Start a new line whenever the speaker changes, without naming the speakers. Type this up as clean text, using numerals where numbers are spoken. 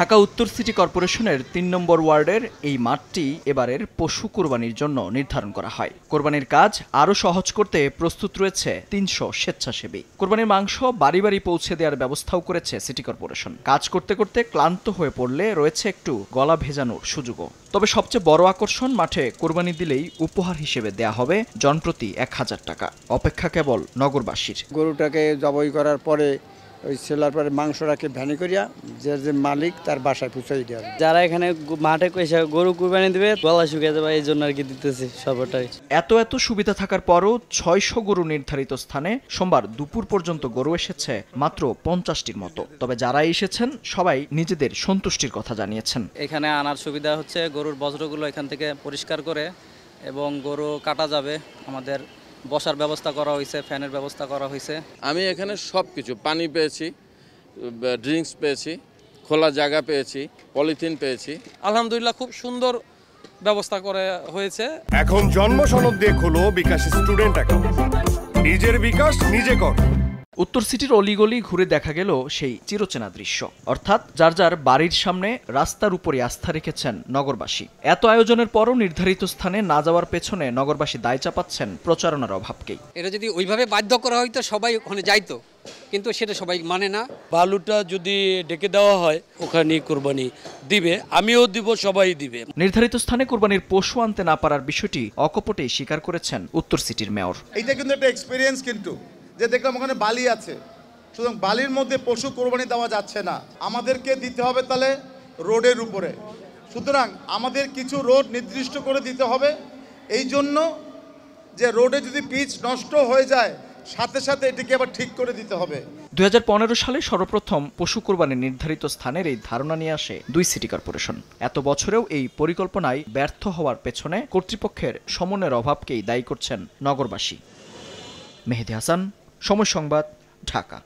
ঢাকা উত্তর সিটি কর্পোরেশনের ৩ নম্বর ওয়ার্ডের এই মাঠটি এবারের পশু কোরবানির জন্য নির্ধারণ করা হয়। কোরবানির কাজ আরও সহজ করতে প্রস্তুত রয়েছে ৩০০ স্বেচ্ছাসেবী। কোরবানির মাংস বাড়ি বাড়ি পৌঁছে দেওয়ার ব্যবস্থাও করেছে সিটি কর্পোরেশন। কাজ করতে করতে ক্লান্ত হয়ে পড়লে রয়েছে একটু গলা ভেজানোর সুযোগও। তবে সবচেয়ে বড় আকর্ষণ, মাঠে কোরবানি দিলেই উপহার হিসেবে দেয়া হবে জনপ্রতি ১,০০০ টাকা। অপেক্ষা কেবল নগরবাসীর।
গরুটাকে জবাই করার পরে ওই সেলার পরে মাংসটাকে ভ্যানি করিয়া যে মালিক তার বাসায় পৌঁছাই দেওয়া।
যারা এখানে মাঠে এসে গরু কুরবানি দেবে গলা শুকিয়ে যাবে, এই জন্য আর কি দিতেছি সবটাই।
এত সুবিধা থাকার পরও ৬০০ গরু নির্ধারিত স্থানে সোমবার দুপুর পর্যন্ত গরু এসেছে মাত্র ৫০টির মতো। তবে যারা এসেছেন সবাই নিজেদের সন্তুষ্টির কথা জানিয়েছেন।
এখানে আনার সুবিধা হচ্ছে গরুর বজ্রগুলো এখান থেকে পরিষ্কার করে এবং গরু কাটা যাবে। আমাদের বসার ব্যবস্থা করা হয়েছে, ফ্যানের ব্যবস্থা করা হয়েছে।
আমি এখানে সব কিছু পানি পেয়েছি, ড্রিঙ্কস পেয়েছি, খোলা জায়গা পেয়েছি, পলিথিন পেয়েছি।
আলহামদুলিল্লাহ খুব সুন্দর ব্যবস্থা করা হয়েছে।
এখন জন্ম সনদ দিয়ে খোলো বিকাশ স্টুডেন্ট অ্যাকাউন্ট। নিজের বিকাশ নিজে কর।
উত্তর সিটির অলিগলি ঘুরে দেখা গেল সেই চিরচেনা দৃশ্য, অর্থাৎ যার যার বাড়ির সামনে রাস্তার উপরে আস্থা রেখেছেন নগরবাসী। এত আয়োজনের পরও নির্ধারিত স্থানে না যাওয়ার পেছনে নগরবাসী দায় চাপাচ্ছেন প্রচারণার অভাবকেই।
এটা যদি ওইভাবে বাধ্য করা হয়তো সবাই ওখানে যাইতো, কিন্তু সেটা সবাই মানে না।
বালুটা যদি ডেকে দেওয়া হয় ওখানে কোরবানি দিবে, আমিও দিব, সবাই দিবে।
নির্ধারিত স্থানে কোরবানির পশু আনতে না পারার বিষয়টি অকপটেই স্বীকার করেছেন উত্তর সিটির মেয়র।
এইটা কিন্তু একটা এক্সপিরিয়েন্স, কিন্তু যে দেখলাম ওখানে বালি আছে, সুতরাং বালির মধ্যে পশু কোরবানি দেওয়া যাচ্ছে না। আমাদেরকে দিতে হবে তাহলে রোডের উপরে। সুতরাং আমাদের কিছু রোড নির্দিষ্ট করে দিতে হবে, এই জন্য যে রোডে যদি পিচ নষ্ট হয়ে যায় সাথে সাথে এটিকে আবার ঠিক করে দিতে হবে।
২০১৫ সালে সর্বপ্রথম পশু কোরবানির নির্ধারিত স্থানের এই ধারণা নিয়ে আসে ২ সিটি কর্পোরেশন। এত বছরেও এই পরিকল্পনায় ব্যর্থ হওয়ার পেছনে কর্তৃপক্ষের সমন্বয়ের অভাবকেই দায়ী করছেন নগরবাসী। মেহেদী হাসান, সময় সংবাদ, ঢাকা।